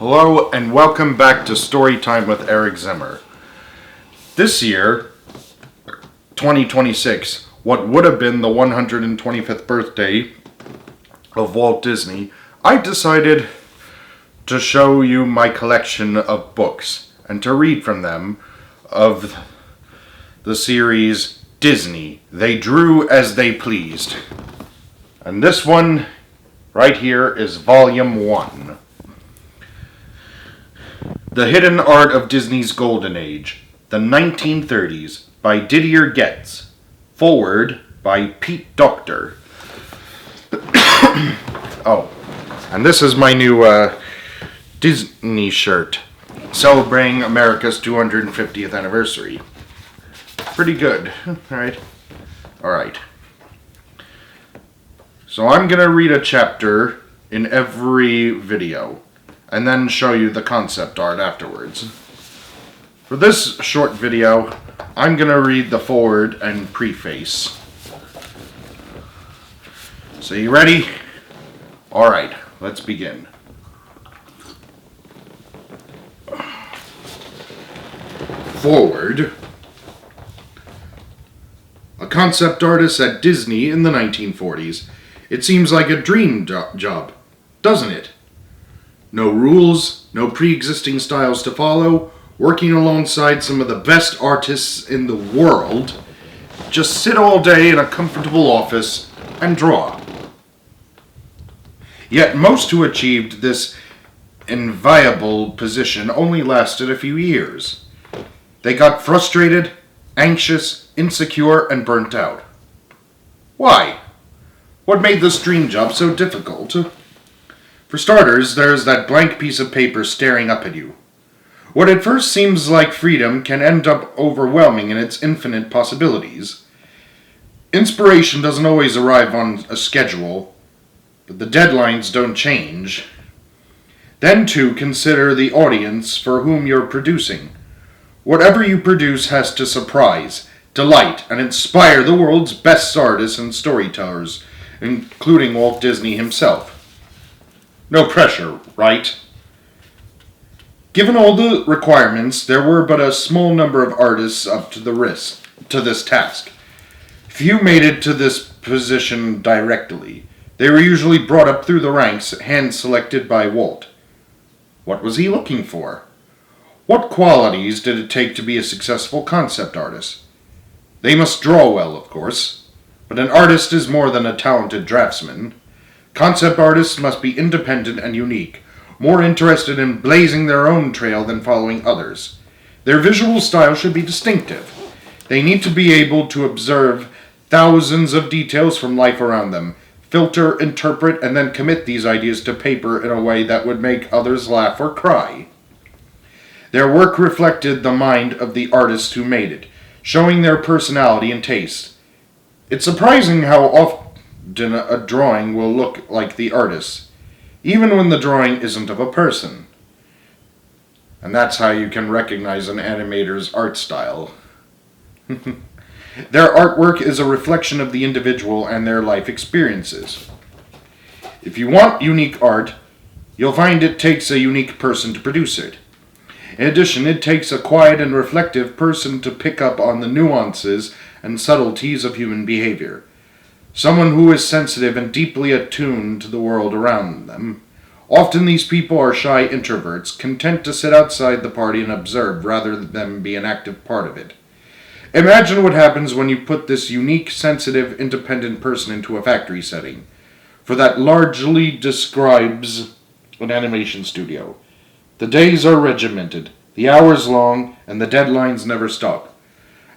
Hello and welcome back to Storytime with Eric Zimmer. This year, 2026, what would have been the 125th birthday of Walt Disney, I decided to show you my collection of books and to read from them of the series Disney. They drew as they pleased. And this one right here is Volume 1. The Hidden Art of Disney's Golden Age, the 1930s, by Didier Getz. Forward by Pete Docter. Oh, and this is my new Disney shirt, celebrating America's 250th anniversary. Pretty good, right? Alright. So I'm going to read a chapter in every video, and then show you the concept art afterwards. For this short video, I'm going to read the foreword and preface. So you ready? Alright, let's begin. Foreword. A concept artist at Disney in the 1940s. It seems like a dream job, doesn't it? No rules, no pre-existing styles to follow, working alongside some of the best artists in the world. Just sit all day in a comfortable office and draw. Yet most who achieved this enviable position only lasted a few years. They got frustrated, anxious, insecure, and burnt out. Why? What made this dream job so difficult? For starters, there's that blank piece of paper staring up at you. What at first seems like freedom can end up overwhelming in its infinite possibilities. Inspiration doesn't always arrive on a schedule, but the deadlines don't change. Then, too, consider the audience for whom you're producing. Whatever you produce has to surprise, delight, and inspire the world's best artists and storytellers, including Walt Disney himself. No pressure, right? Given all the requirements, there were but a small number of artists up to this task. Few made it to this position directly. They were usually brought up through the ranks, hand-selected by Walt. What was he looking for? What qualities did it take to be a successful concept artist? They must draw well, of course, but an artist is more than a talented draftsman. Concept artists must be independent and unique, more interested in blazing their own trail than following others. Their visual style should be distinctive. They need to be able to observe thousands of details from life around them, filter, interpret, and then commit these ideas to paper in a way that would make others laugh or cry. Their work reflected the mind of the artist who made it, showing their personality and taste. It's surprising how often a drawing will look like the artist, even when the drawing isn't of a person. And that's how you can recognize an animator's art style. Their artwork is a reflection of the individual and their life experiences. If you want unique art, you'll find it takes a unique person to produce it. In addition, it takes a quiet and reflective person to pick up on the nuances and subtleties of human behavior. Someone who is sensitive and deeply attuned to the world around them. Often these people are shy introverts, content to sit outside the party and observe rather than be an active part of it. Imagine what happens when you put this unique, sensitive, independent person into a factory setting, for that largely describes an animation studio. The days are regimented, the hours long, and the deadlines never stop.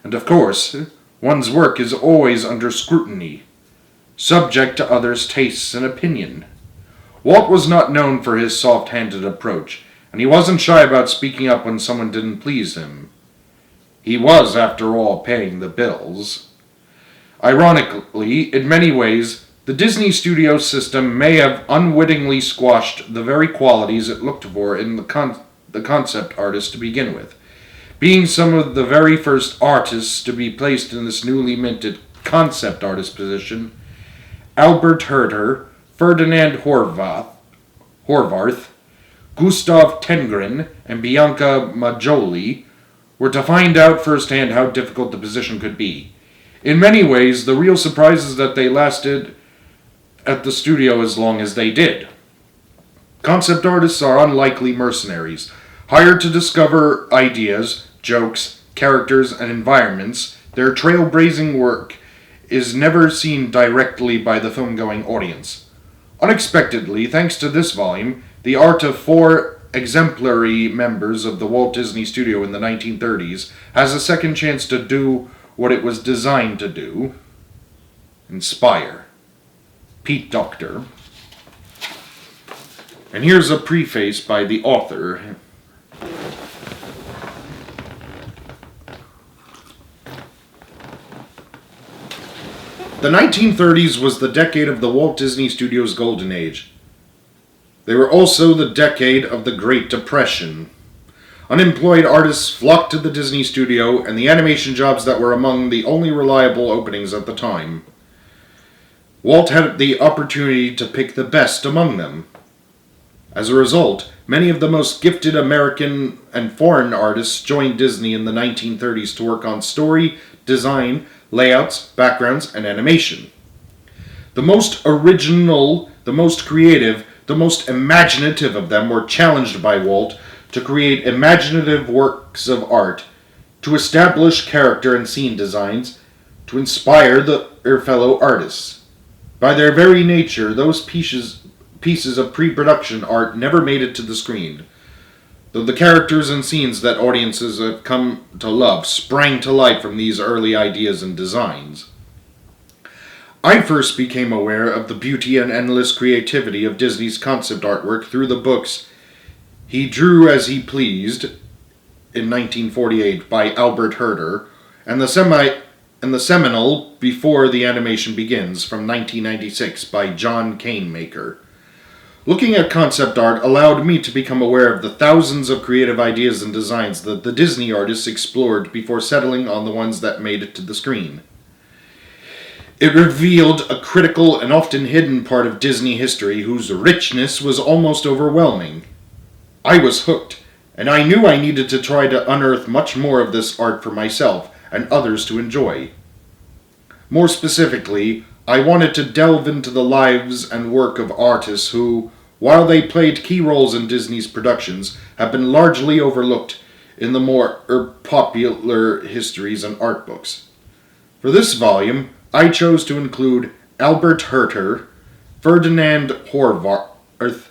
And of course, one's work is always under scrutiny, subject to others' tastes and opinion. Walt was not known for his soft-handed approach, and he wasn't shy about speaking up when someone didn't please him. He was, after all, paying the bills. Ironically, in many ways, the Disney studio system may have unwittingly squashed the very qualities it looked for in the concept artist to begin with. Being some of the very first artists to be placed in this newly minted concept artist position, Albert Herder, Ferdinand Horvath, Gustav Tengren and Bianca Majoli were to find out firsthand how difficult the position could be. In many ways, the real surprise is that they lasted at the studio as long as they did. Concept artists are unlikely mercenaries, hired to discover ideas, jokes, characters, and environments. Their trailblazing work is never seen directly by the film-going audience. Unexpectedly, thanks to this volume, the art of 4 exemplary members of the Walt Disney Studio in the 1930s has a second chance to do what it was designed to do: inspire. Pete Docter. And here's a preface by the author. The 1930s was the decade of the Walt Disney Studios' golden age. They were also the decade of the Great Depression. Unemployed artists flocked to the Disney studio, and the animation jobs that were among the only reliable openings at the time. Walt had the opportunity to pick the best among them. As a result, many of the most gifted American and foreign artists joined Disney in the 1930s to work on story, design, layouts, backgrounds, and animation. The most original, the most creative, the most imaginative of them were challenged by Walt to create imaginative works of art, to establish character and scene designs, to inspire their fellow artists. By their very nature, those pieces of pre-production art never made it to the screen, though the characters and scenes that audiences have come to love sprang to life from these early ideas and designs. I first became aware of the beauty and endless creativity of Disney's concept artwork through the books He Drew as He Pleased in 1948 by Albert Herter, and the seminal Before the Animation Begins from 1996 by John Canemaker. Looking at concept art allowed me to become aware of the thousands of creative ideas and designs that the Disney artists explored before settling on the ones that made it to the screen. It revealed a critical and often hidden part of Disney history whose richness was almost overwhelming. I was hooked, and I knew I needed to try to unearth much more of this art for myself and others to enjoy. More specifically, I wanted to delve into the lives and work of artists who, while they played key roles in Disney's productions, have been largely overlooked in the more popular histories and art books. For this volume, I chose to include Albert Herter, Ferdinand Horvath,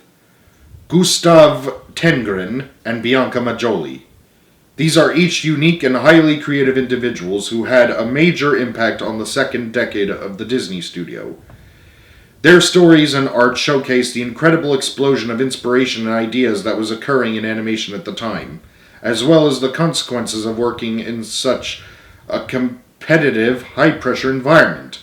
Gustav Tengren, and Bianca Majoli. These are each unique and highly creative individuals who had a major impact on the second decade of the Disney studio. Their stories and art showcase the incredible explosion of inspiration and ideas that was occurring in animation at the time, as well as the consequences of working in such a competitive, high-pressure environment.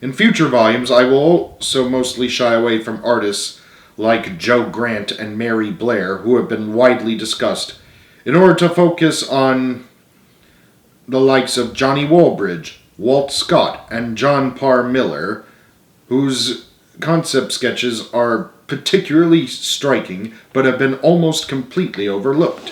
In future volumes, I will also mostly shy away from artists like Joe Grant and Mary Blair, who have been widely discussed, in order to focus on the likes of Johnny Walbridge, Walt Scott, and John Parr Miller, whose concept sketches are particularly striking but have been almost completely overlooked.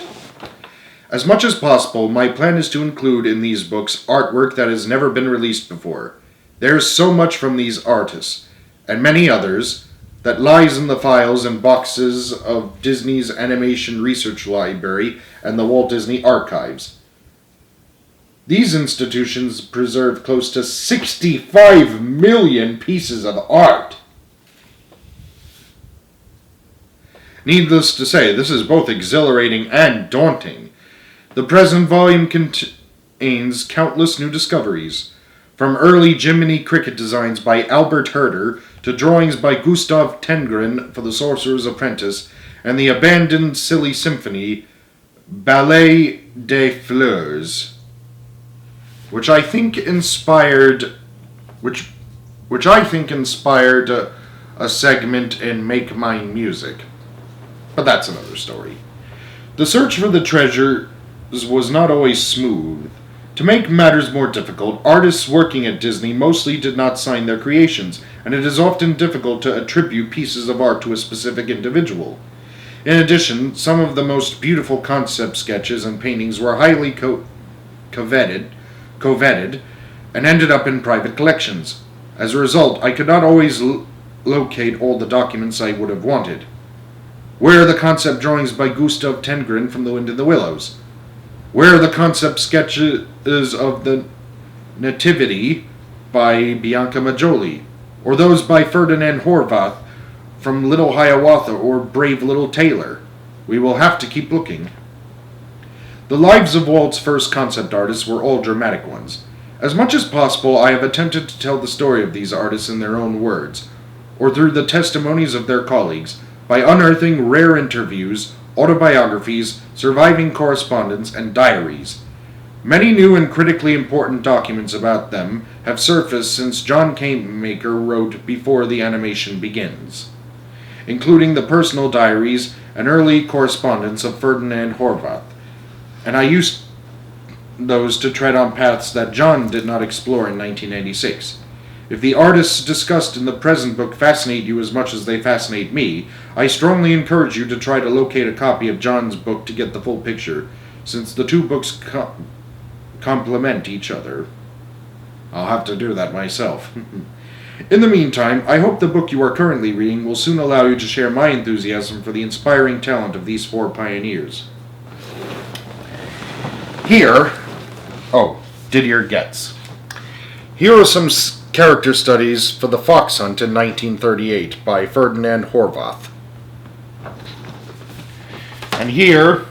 As much as possible, my plan is to include in these books artwork that has never been released before. There is so much from these artists, and many others, that lies in the files and boxes of Disney's Animation Research Library and the Walt Disney Archives. These institutions preserve close to 65 million pieces of art. Needless to say, this is both exhilarating and daunting. The present volume contains countless new discoveries, from early Jiminy Cricket designs by Albert Herter to drawings by Gustav Tengren for The Sorcerer's Apprentice and the abandoned Silly Symphony Ballet des Fleurs, which I think inspired a segment in Make Mine Music. But that's another story. The search for the treasures was not always smooth. To make matters more difficult, artists working at Disney mostly did not sign their creations, and it is often difficult to attribute pieces of art to a specific individual. In addition, some of the most beautiful concept sketches and paintings were highly coveted, and ended up in private collections. As a result, I could not always locate all the documents I would have wanted. Where are the concept drawings by Gustav Tengren from The Wind in the Willows? Where are the concept sketches of the Nativity by Bianca Majoli? Or those by Ferdinand Horvath from Little Hiawatha or Brave Little Tailor? We will have to keep looking. The lives of Walt's first concept artists were all dramatic ones. As much as possible, I have attempted to tell the story of these artists in their own words, or through the testimonies of their colleagues, by unearthing rare interviews, autobiographies, surviving correspondence, and diaries. Many new and critically important documents about them have surfaced since John Kingmaker wrote Before the Animation Begins, including the personal diaries and early correspondence of Ferdinand Horvath, and I used those to tread on paths that John did not explore in 1996. If the artists discussed in the present book fascinate you as much as they fascinate me, I strongly encourage you to try to locate a copy of John's book to get the full picture, since the two books complement each other. I'll have to do that myself. In the meantime, I hope the book you are currently reading will soon allow you to share my enthusiasm for the inspiring talent of these four pioneers. Here, Didier Getz. Here are some character studies for The Fox Hunt in 1938 by Ferdinand Horvath. And here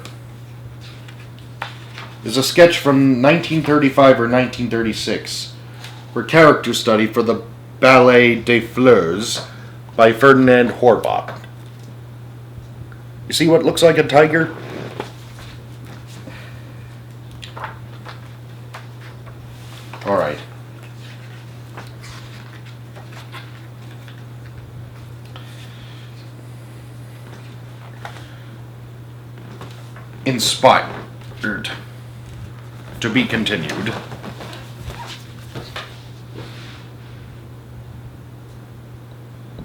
is a sketch from 1935 or 1936 for character study for The Ballet des Fleurs by Ferdinand Horvath. You see what looks like a tiger? Alright. Inspired. To be continued.